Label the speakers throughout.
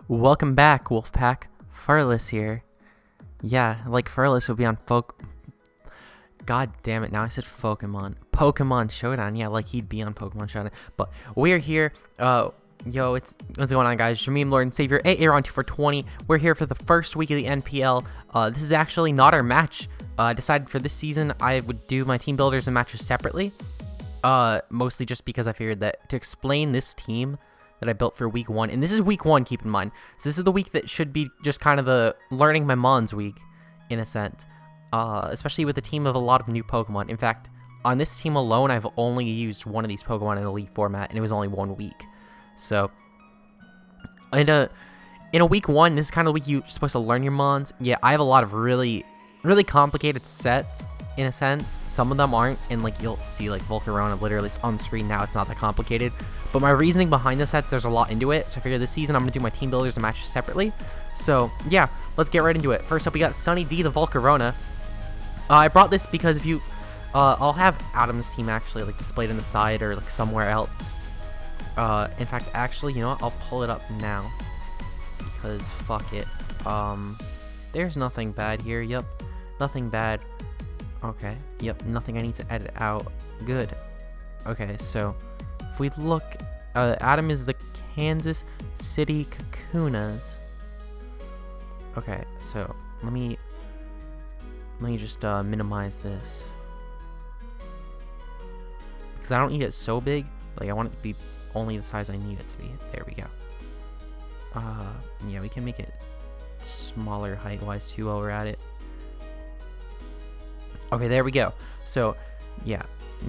Speaker 1: Welcome back, Wolfpack. Furless here. Yeah, like Furless would be on God damn it, now I said Pokemon Showdown. Yeah, like he'd be on Pokemon Showdown. But we're here. What's going on, guys? Jameem, Lord and Savior, AAron2420. We're here for the first week of the NPL. This is actually not our match. I decided for this season I would do my team builders and matches separately. Mostly just because I figured that to explain this team that I built for week 1, and this is week 1, keep in mind. So this is the week that should be just kind of the learning my mons week, in a sense. Especially with a team of a lot of new Pokemon. In fact, on this team alone, I've only used one of these Pokemon in the Elite format, and it was only 1 week. So, in a week 1, this is kind of the week you're supposed to learn your mons. Yeah, I have a lot of really complicated sets, in a sense. Some of them aren't, and like you'll see like Volcarona, literally it's on the screen now, it's not that complicated. But my reasoning behind the sets, there's a lot into it, so I figured this season I'm going to do my team builders and matches separately. So yeah, let's get right into it. First up, we got Sunny D, the Volcarona. I brought this because if you, I'll have Adam's team actually like displayed on the side or like somewhere else. In fact, actually, you know what, I'll pull it up now, because fuck it. There's nothing bad here, yep, nothing bad. Okay, yep, nothing I need to edit out. Good. Okay, so if we look, Adam is the Kansas City Kakunas. Okay, so let me just minimize this, because I don't need it so big. Like I want it to be only the size I need it to be. There we go. Yeah, we can make it smaller height-wise too while we're at it. Okay, there we go. So, yeah,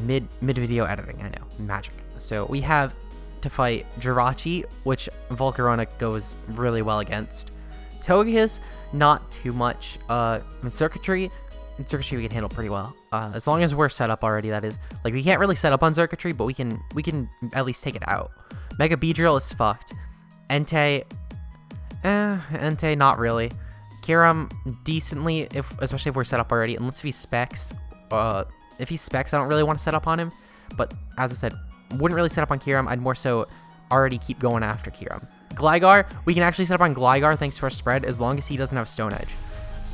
Speaker 1: mid-video editing, I know, magic. So we have to fight Jirachi, which Volcarona goes really well against. Togekiss, not too much. Circuitry we can handle pretty well. As long as we're set up already, that is. Like, we can't really set up on Circuitry, but we can at least take it out. Mega Beedrill is fucked. Entei, not really. Kyurem, decently, especially if we're set up already, unless if he specs. If he specs, I don't really want to set up on him. But, as I said, wouldn't really set up on Kyurem. I'd more so already keep going after Kyurem. Gligar, we can actually set up on Gligar thanks to our spread, as long as he doesn't have Stone Edge.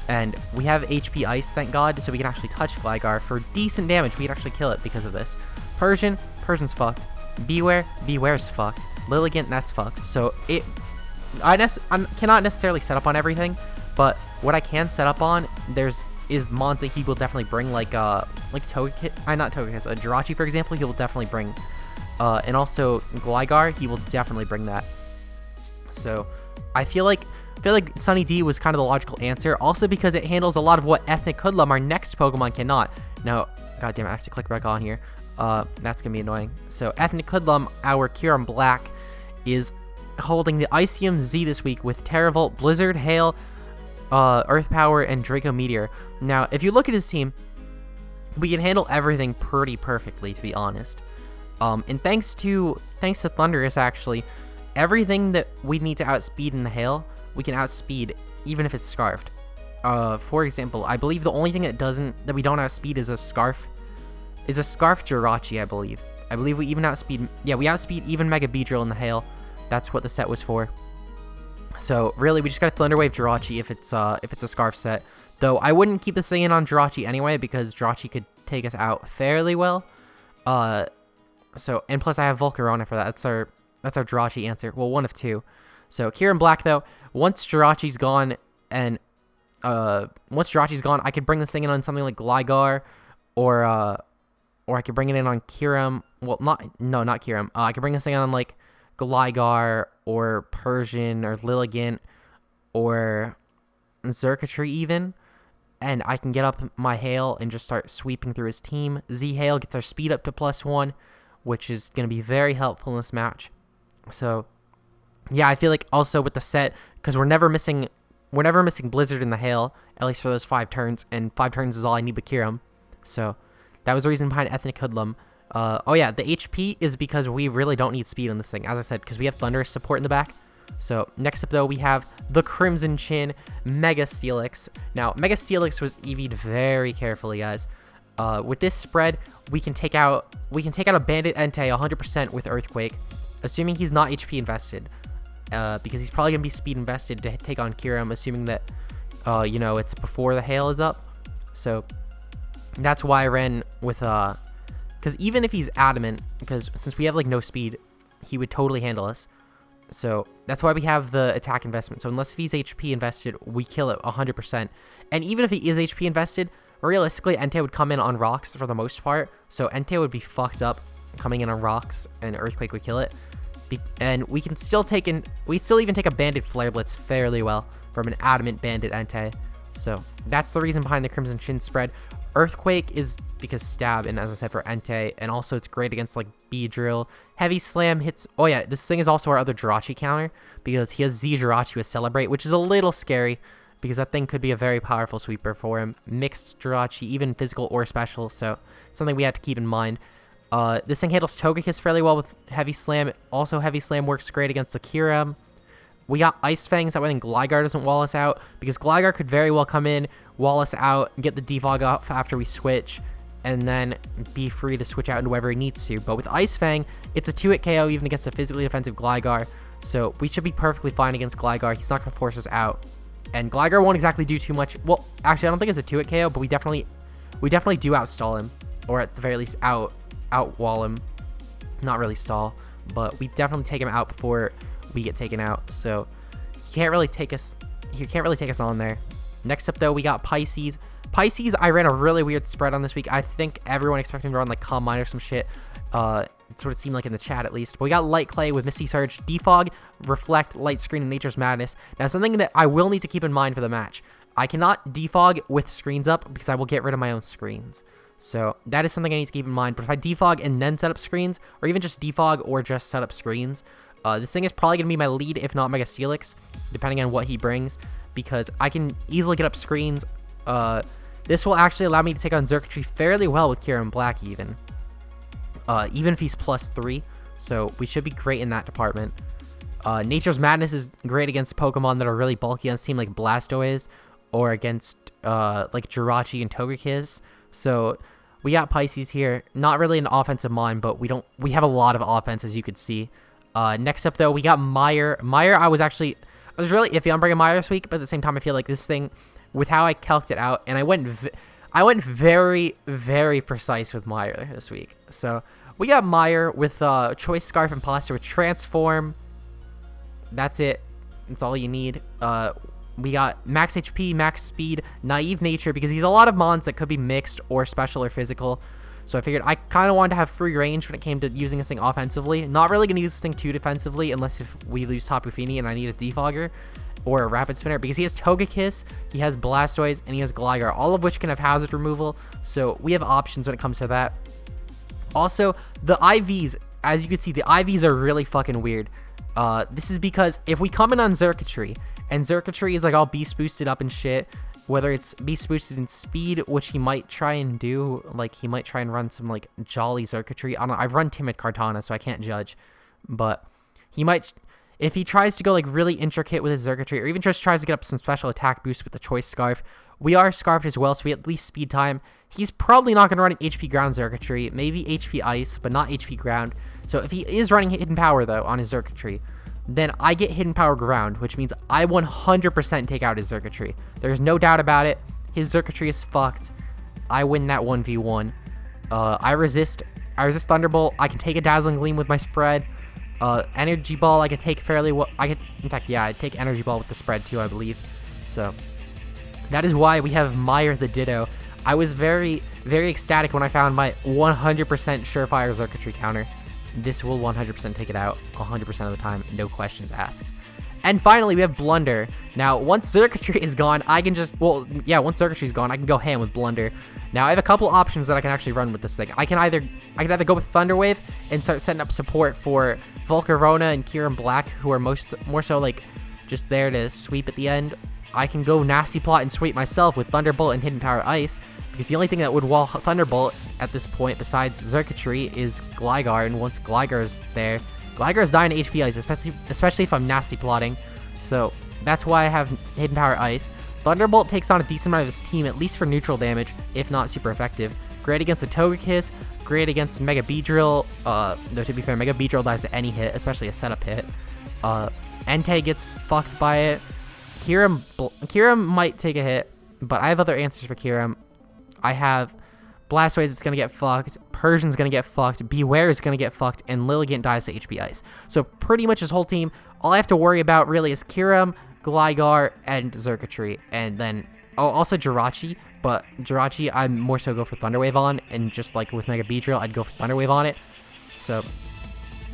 Speaker 1: And we have HP Ice, thank God, so we can actually touch Gligar for decent damage. We can actually kill it because of this. Persian's fucked. Bewear's fucked. Lilligant, that's fucked. So I cannot necessarily set up on everything, but what I can set up on, is mons that he will definitely bring, like Togekiss, not Togekiss, Jirachi, for example, he will definitely bring. And also Gligar, he will definitely bring that. So I feel like Sunny D was kind of the logical answer, also because it handles a lot of what Ethnic Hoodlum, our next Pokemon, cannot. Now, goddamn, I have to click back on here. That's gonna be annoying. So Ethnic Hoodlum, our Kyurem Black, is holding the Icium Z this week with Terravolt, Blizzard, Hail, Earth Power, and Draco Meteor. Now, if you look at his team, we can handle everything pretty perfectly, to be honest. And thanks to Thundurus, actually, everything that we need to outspeed in the Hail, we can outspeed even if it's Scarfed. For example, I believe the only thing that we don't outspeed is a Scarf Jirachi, I believe. I believe we even outspeed, yeah, we outspeed even Mega Beedrill in the Hail. That's what the set was for. So really, we just got to Thunderwave Jirachi if it's a Scarf set. Though I wouldn't keep this thing in on Jirachi anyway, because Jirachi could take us out fairly well. So, and plus I have Volcarona for that. That's our Jirachi answer. Well, one of two. So Kyurem Black, though, once Jirachi's gone, I could bring this thing in on something like Gligar, or I could bring it in on Kyurem. Well, not Kyurem. I could bring this thing on like Gligar, or Persian, or Lilligant, or Circuitry even, and I can get up my Hail and just start sweeping through his team. Z-Hail gets our speed up to +1, which is going to be very helpful in this match. So, yeah, I feel like also with the set, because we're never missing Blizzard in the Hail, at least for those 5 turns, and 5 turns is all I need with Kyurem. So, that was the reason behind Ethnic Hoodlum. Oh yeah, the HP is because we really don't need speed on this thing, as I said, because we have Thunderous support in the back. So next up, though, we have the Crimson Chin Mega Steelix. Now, Mega Steelix was EV'd very carefully, guys. With this spread, we can take out a Bandit Entei 100% with Earthquake, assuming he's not HP invested. because he's probably going to be speed invested to take on Kira. I'm assuming that, you know, it's before the hail is up. So that's why I ran with, because even if he's adamant, because since we have like no speed, he would totally handle us. So that's why we have the attack investment. So unless if he's HP invested, we kill it 100%. And even if he is HP invested, realistically, Entei would come in on rocks for the most part. So Entei would be fucked up coming in on rocks, and Earthquake would kill it. And we can still take in, we still even take a Banded Flare Blitz fairly well from an adamant Bandit Entei. So that's the reason behind the Crimson Chin spread. Earthquake is because stab, and as I said, for Entei, and also it's great against like Beedrill. Heavy Slam hits. Oh yeah, this thing is also our other Jirachi counter because he has Z Jirachi with Celebrate, which is a little scary because that thing could be a very powerful sweeper for him. Mixed Jirachi, even physical or special, so something we have to keep in mind. This thing handles Togekiss fairly well with Heavy Slam. Also, Heavy Slam works great against Akira. We got Ice Fangs, that way Gligar doesn't wall us out, because Gligar could very well come in, wall us out, get the defog off after we switch, and then be free to switch out into whoever he needs to. But with Ice Fang, it's a 2-hit KO even against a physically defensive Gligar, so we should be perfectly fine against Gligar. He's not going to force us out. And Gligar won't exactly do too much. Well, actually, I don't think it's a 2-hit KO, but we definitely do outstall him, or at the very least outwall him. Not really stall, but we definitely take him out before we get taken out. So he can't really take us on there. Next up though, we got Pisces. I ran a really weird spread on this week. I think everyone expected him to run like Calm Mind or some shit. It sort of seemed like in the chat at least. But we got Light Clay with Misty Surge, Defog, Reflect, Light Screen, and Nature's Madness. Now something that I will need to keep in mind for the match. I cannot defog with screens up because I will get rid of my own screens. So that is something I need to keep in mind. But if I defog and then set up screens, or even just defog or just set up screens, this thing is probably going to be my lead, if not Mega Steelix, depending on what he brings, because I can easily get up screens. This will actually allow me to take on Xurkitree fairly well with Kira and Black even if he's +3, so we should be great in that department. Nature's Madness is great against Pokemon that are really bulky on team like Blastoise, or against like Jirachi and Togekiss. So we got Pisces here, not really an offensive mon, but we have a lot of offense, as you could see. Next up though, we got Meyer. I was really iffy on bringing Meyer this week, but at the same time I feel like this thing, with how I calced it out, and I went very, very precise with Meyer this week. So we got Meyer with Choice Scarf and Imposter with Transform. That's it. That's all you need. We got Max HP, Max Speed, Naive Nature, because he's a lot of mons that could be mixed or special or physical. So I figured I kind of wanted to have free range when it came to using this thing offensively. Not really going to use this thing too defensively unless if we lose Tapu Fini and I need a Defogger or a Rapid Spinner, because he has Togekiss, he has Blastoise, and he has Gligar, all of which can have hazard removal. So we have options when it comes to that. Also, the IVs, as you can see, the IVs are really fucking weird. This is because if we come in on Xurkitree, and Xurkitree is like all beast boosted up and shit, whether it's beast boosted in speed, which he might try and do, like he might try and run some like jolly Xurkitree. I don't know, I've run Timid Kartana, so I can't judge, but he might, if he tries to go like really intricate with his Xurkitree, or even just tries to get up some special attack boost with the Choice Scarf. We are Scarfed as well, so we at least speed time. He's probably not going to run an HP Ground Xurkitree, maybe HP Ice, but not HP Ground. So if he is running Hidden Power though on his Xurkitree, then I get Hidden Power Ground, which means I 100% take out his Xurkitree. There's no doubt about it. His Xurkitree is fucked. I win that 1v1. I resist Thunderbolt. I can take a Dazzling Gleam with my spread. Energy Ball I can take fairly well. In fact, yeah, I'd take Energy Ball with the spread too, I believe. So that is why we have Meyer the Ditto. I was very, very ecstatic when I found my 100% surefire Xurkitree counter. This will 100% take it out 100% of the time, no questions asked. And finally, we have Blunder. Now, once Xurkitree is gone, I can just, once Xurkitree is gone, I can go ham with Blunder. Now, I have a couple options that I can actually run with this thing. I can either go with Thunder Wave and start setting up support for Volcarona and Kieran Black, who are more so like just there to sweep at the end. I can go Nasty Plot and sweep myself with Thunderbolt and Hidden Power Ice, because the only thing that would wall Thunderbolt at this point besides Xurkitree is Gligar, and once Gligar's there, Gligar's dying to HP Ice, especially if I'm Nasty Plotting. So that's why I have Hidden Power Ice. Thunderbolt takes on a decent amount of his team, at least for neutral damage, if not super effective. Great against a Togekiss, great against Mega Beedrill, though to be fair, Mega Beedrill dies to any hit, especially a setup hit. Entei gets fucked by it. Kirim might take a hit, but I have other answers for Kirim. I have Blastoise is going to get fucked, Persian's going to get fucked, Beware is going to get fucked, and Lilligant dies to HP Ice. So pretty much his whole team, all I have to worry about really is Kirim, Gligar, and Xurkitree, and then also Jirachi, but Jirachi I'd more so go for Thunder Wave on, and just like with Mega Beedrill, I'd go for Thunder Wave on it. So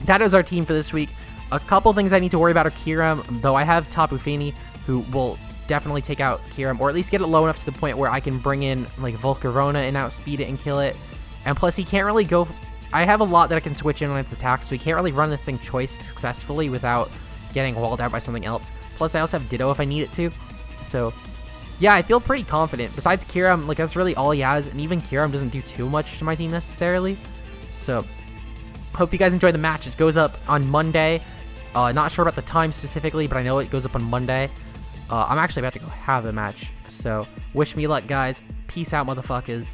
Speaker 1: that is our team for this week. A couple things I need to worry about are Kirim, though I have Tapu Fini, who will definitely take out Kirim, or at least get it low enough to the point where I can bring in like Volcarona and outspeed it and kill it. And plus he can't really go, I have a lot that I can switch in on its attack, so he can't really run this thing choice successfully without getting walled out by something else. Plus I also have Ditto if I need it to. So yeah, I feel pretty confident. Besides Kirim, like that's really all he has, and even Kirim doesn't do too much to my team necessarily. So hope you guys enjoyed the match. It goes up on Monday. Not sure about the time specifically, but I know it goes up on Monday. I'm actually about to go have the match, so wish me luck, guys. Peace out, motherfuckers.